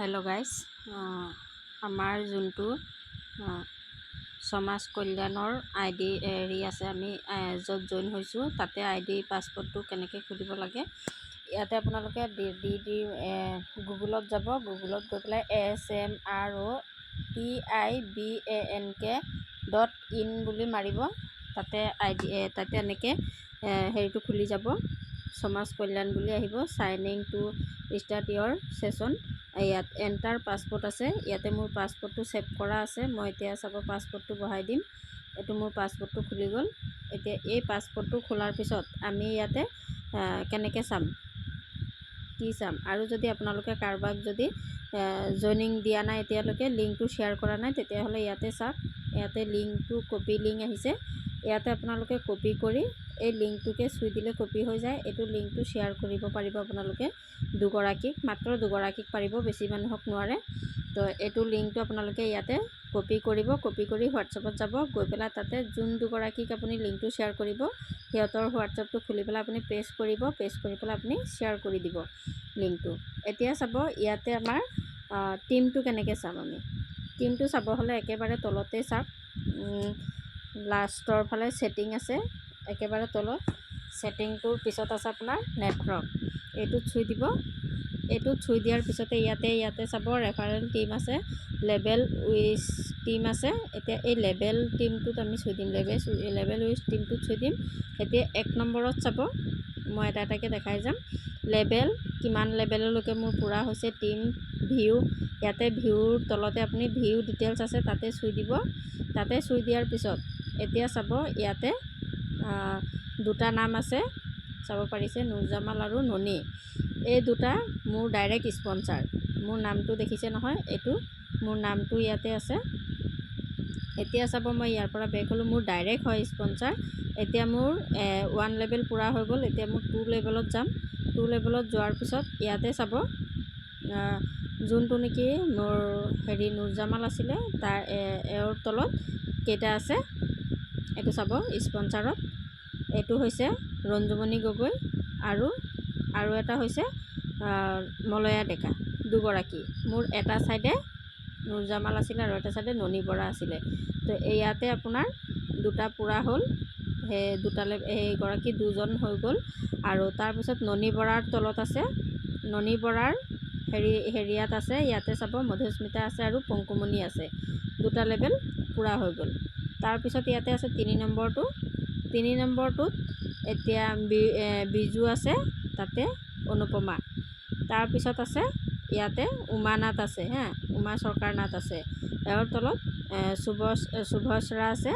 Hello' guys, আমাৰ যোনটো সমাজ কল্যাণৰ ID আছে, আমি য'ত জইন হৈছোঁ তাতে ID পাছপৰ্টটো কেনেকৈ খুলিব লাগে ইয়াতে আপোনালোকে গুগলত যাব। গুগলত গৈ পেলাই smrotibank.in বুলি মাৰিব। তাতে এনেকৈ হেৰিটো খুলি যাব, সমাজ কল্যাণ বুলি আহিব। Signing to start your session, ইয়াত এণ্টাৰ পাছপৰ্ট আছে। ইয়াতে মোৰ পাছপৰ্টটো ছেভ কৰা আছে। মই এতিয়া চাব পাছপৰ্টটো বহাই দিম। এইটো মোৰ পাছপৰ্টটো খুলি গ'ল। এতিয়া এই পাছপৰ্টটো খোলাৰ পিছত আমি ইয়াতে কেনেকৈ চাম, কি চাম, আৰু যদি আপোনালোকে কাৰোবাক যদি জইনিং দিয়া নাই, এতিয়ালৈকে লিংকটো শ্বেয়াৰ কৰা নাই, তেতিয়াহ'লে ইয়াতে চাওক। ইয়াতে লিংকটো কপি লিংক আহিছে। ইয়াতে আপোনালোকে কপি কৰি এই লিংকটোকে চুই দিলে কপি হৈ যায়। এইটো লিংকটো শ্বেয়াৰ কৰিব পাৰিব আপোনালোকে দুগৰাকীক, মাত্ৰ দুগৰাকীক পাৰিব, বেছি মানুহক নোৱাৰে। তো এইটো লিংকটো আপোনালোকে ইয়াতে কপি কৰিব। কপি কৰি হোৱাটছএপত যাব। গৈ পেলাই তাতে যোন দুগৰাকীক আপুনি লিংকটো শ্বেয়াৰ কৰিব, সিহঁতৰ হোৱাটছএপটো খুলি পেলাই আপুনি পেষ্ট কৰিব। পেষ্ট কৰি পেলাই আপুনি শ্বেয়াৰ কৰি দিব লিংকটো। এতিয়া চাব ইয়াতে আমাৰ টিমটো কেনেকৈ চাম। আমি টিমটো চাব হ'লে একেবাৰে তলতে চাওক, লাষ্টৰ ফালে ছেটিং আছে, একেবাৰে তলত ছেটিংটোৰ পিছত আছে আপোনাৰ নেটৱৰ্ক। এইটোত চুই দিব। এইটোত চুই দিয়াৰ পিছতে ইয়াতে চাব ৰেফাৰেল টিম আছে, লেবেল উইথ টিম আছে। এতিয়া এই লেবেল টিমটোত আমি চুই দিম। লেবেল উইথ টিমটোত চুই দিম। এতিয়া 1 নম্বৰত চাব, মই এটা এটাকৈ দেখাই যাম। লেবেল কিমান লেবেললৈকে মোৰ পূৰা হৈছে, টিম ভিউ, ইয়াতে ভিউৰ তলতে আপুনি ভিউ ডিটেইলছ আছে, তাতে চুই দিব। তাতে চুই দিয়াৰ পিছত এতিয়া চাব ইয়াতে দুটা নাম আছে, চাব পাৰিছে, নুৰজামাল আৰু ননী। এই দুটা মোৰ ডাইৰেক্ট স্পনচাৰ। মোৰ নামটো দেখিছে নহয়, এইটো মোৰ নামটো ইয়াতে আছে। এতিয়া চাব মই ইয়াৰ পৰা বেক হ'লোঁ, মোৰ ডাইৰেক্ট হয় স্পনচাৰ। এতিয়া মোৰ 1 লেভেল পূৰা হৈ গ'ল। এতিয়া মোৰ 2 লেভেলত যাম। 2 লেভেলত যোৱাৰ পিছত ইয়াতে চাব যোনটো নেকি মোৰ নুৰজামাল আছিলে, তাৰ এওঁৰ তলত কেইটা আছে এইটো চাব স্পনচাৰত। এইটো হৈছে ৰঞ্জুমণি গগৈ আৰু এটা হৈছে মলয়া ডেকা, দুগৰাকী। মোৰ এটা ছাইডে নুৰজামাল আছিলে আৰু এটা ছাইডে ননী বৰা আছিলে। তো ইয়াতে আপোনাৰ দুটা পূৰা হ'ল, সেই এইগৰাকী দুজন হৈ গ'ল। আৰু তাৰপিছত ননী বৰাৰ তলত আছে, ননী বৰাৰ হেৰিয়াত আছে, ইয়াতে চাব মধুস্মিতা আছে আৰু পংকুমণি আছে। দুটা লেভেল পূৰা হৈ গ'ল। তাৰপিছত ইয়াতে আছে 3 নম্বৰটো। 3 নম্বৰটোত এতিয়া বিজু আছে, তাতে অনুপমা। তাৰপিছত আছে ইয়াতে উমানাথ আছে, উমা চৰকাৰ নাথ আছে। তেওঁৰ তলত শুভশ্ৰা আছে।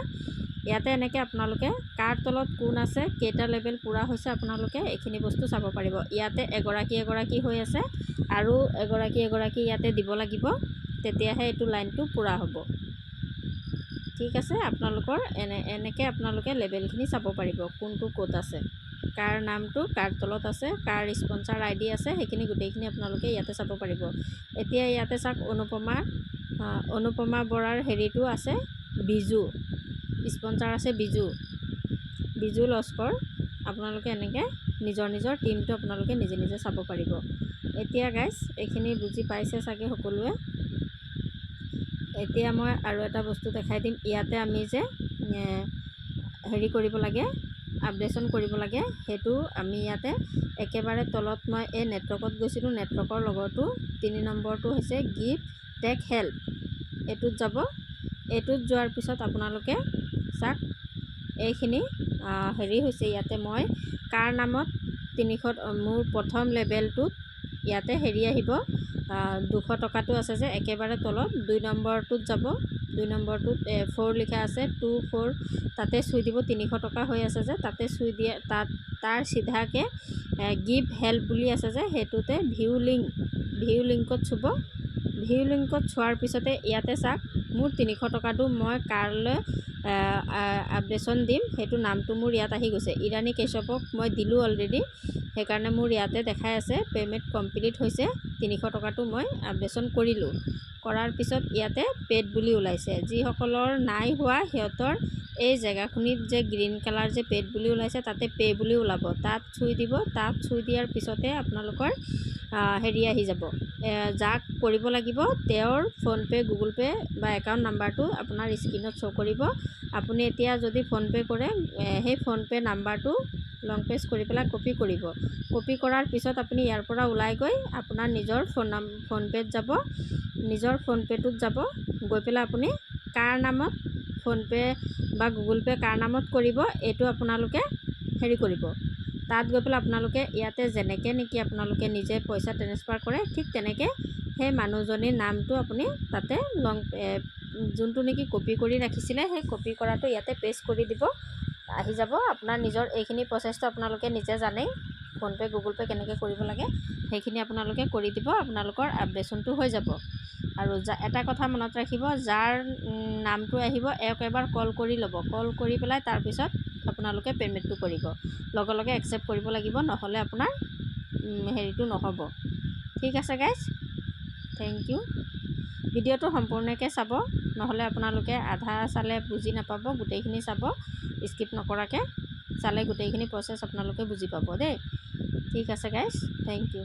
ইয়াতে এনেকৈ আপোনালোকে কাৰ তলত কোন আছে, কেইটা লেভেল পূৰা হৈছে, আপোনালোকে এইখিনি বস্তু চাব পাৰিব। ইয়াতে এগৰাকী হৈ আছে আৰু এগৰাকী ইয়াতে দিব লাগিব, তেতিয়াহে এইটো লাইনটো পূৰা হ'ব। ঠিক আছে, আপোনালোকৰ এনেকৈ আপোনালোকে লেভেলখিনি চাব পাৰিব, কোনটো ক'ত আছে, কাৰ নামটো কাৰ তলত আছে, কাৰ স্পনচাৰ ID আছে, সেইখিনি গোটেইখিনি আপোনালোকে ইয়াতে চাব পাৰিব। এতিয়া ইয়াতে চাওক অনুপমা বৰাৰ হেৰিটো আছে, বিজু স্পনচাৰ আছে, বিজু লস্কৰ। আপোনালোকে এনেকৈ নিজৰ টিমটো আপোনালোকে নিজে চাব পাৰিব। এতিয়া গাইজ এইখিনি বুজি পাইছে চাগে সকলোৱে। এতিয়া মই আৰু এটা বস্তু দেখাই দিম। ইয়াতে আমি যে হেৰি কৰিব লাগে, আপডেশ্যন কৰিব লাগে, সেইটো আমি ইয়াতে একেবাৰে তলত, মই এই নেটৱৰ্কত গৈছিলোঁ, নেটৱৰ্কৰ লগতো 3 নম্বৰটো হৈছে গিভ টেক হেল্প। এইটোত যাব। এইটোত যোৱাৰ পিছত আপোনালোকে চাওক এইখিনি হেৰি হৈছে। ইয়াতে মই কাৰ নামত 300, মোৰ প্ৰথম লেভেলটোত ইয়াতে হেৰি আহিব 200 টকাটো আছে যে একেবাৰে তলত। 2 নম্বৰটোত যাব। 2 নম্বৰটোত 4 লিখা আছে, 2 4, তাতে চুই দিব। 300 টকা হৈ আছে যে তাতে চুই দিয়ে। তাৰ চিধাকৈ গিভ হেল্প বুলি আছে যে, সেইটোতে ভিউ লিংকত চুব। ভিউ লিংকত চোৱাৰ পিছতে ইয়াতে চাওক মোৰ 300 টকাটো মই কাৰলৈ আপডেশ্যন দিম, সেইটো নামটো মোৰ ইয়াত আহি গৈছে। ইৰাণী কেশ্যপক মই দিলোঁ অলৰেডি, সেইকাৰণে মোৰ ইয়াতে দেখাই আছে পে'মেণ্ট কমপ্লিট হৈছে। 300 টকাটো মই আপডেশ্যন কৰিলোঁ। কৰাৰ পিছত ইয়াতে পেড বুলি ওলাইছে। যিসকলৰ নাই হোৱা সিহঁতৰ এই জেগাখিনিত যে গ্ৰীণ কালাৰ যে পেড বুলি ওলাইছে, তাতে পে' বুলি ওলাব, তাত চুই দিব। তাত চুই দিয়াৰ পিছতে আপোনালোকৰ হেৰি আহি যাব, যাক কৰিব লাগিব তেওঁৰ ফোনপে' গুগল পে' বা একাউণ্ট নাম্বাৰটো আপোনাৰ স্ক্ৰীণত শ্ব' কৰিব। আপুনি এতিয়া যদি ফোনপে' কৰে সেই ফোনপে' নাম্বাৰটো লং প্ৰেছ কৰি পেলাই কপি কৰিব। কপি কৰাৰ পিছত আপুনি ইয়াৰ পৰা ওলাই গৈ আপোনাৰ নিজৰ ফোনপে'ত যাব, নিজৰ ফোনপে'টোত যাব, গৈ পেলাই আপুনি কাৰ নামত ফোনপে' বা গুগল পে' কাৰ নামত কৰিব এইটো আপোনালোকে হেৰি কৰিব। তাত গৈ পেলাই আপোনালোকে ইয়াতে যেনেকৈ নেকি আপোনালোকে নিজে পইচা ট্ৰেন্সফাৰ কৰে ঠিক তেনেকৈ সেই মানুহজনীৰ নামটো আপুনি তাতে যোনটো নেকি কপি কৰি ৰাখিছিলে সেই কপি কৰাটো ইয়াতে পেষ্ট কৰি দিব, আহি যাব। আপোনাৰ নিজৰ এইখিনি প্ৰচেছটো আপোনালোকে নিজে জানেই, ফোনপে' গুগল পে' কেনেকৈ কৰিব লাগে সেইখিনি আপোনালোকে কৰি দিব, আপোনালোকৰ আপডেশ্যনটো হৈ যাব। আৰু এটা কথা মনত ৰাখিব, যাৰ নামটো আহিব এওক এবাৰ কল কৰি ল'ব, কল কৰি পেলাই তাৰপিছত আপোনালোকে পে'মেণ্টটো কৰিব, লগে লগে একচেপ্ট কৰিব লাগিব, নহ'লে আপোনাৰ হেৰিটো নহ'ব। ঠিক আছে গাইজ, থেংক ইউ। ভিডিঅ'টো সম্পূৰ্ণকৈ চাব, নহ'লে আপোনালোকে আধা চালে বুজি নাপাব, গোটেইখিনি চাব, স্কিপ নকৰাকৈ চালে গোটেইখিনি প্ৰচেছ আপোনালোকে বুজি পাব দেই। ঠিক আছে গাইজ, থেংক ইউ।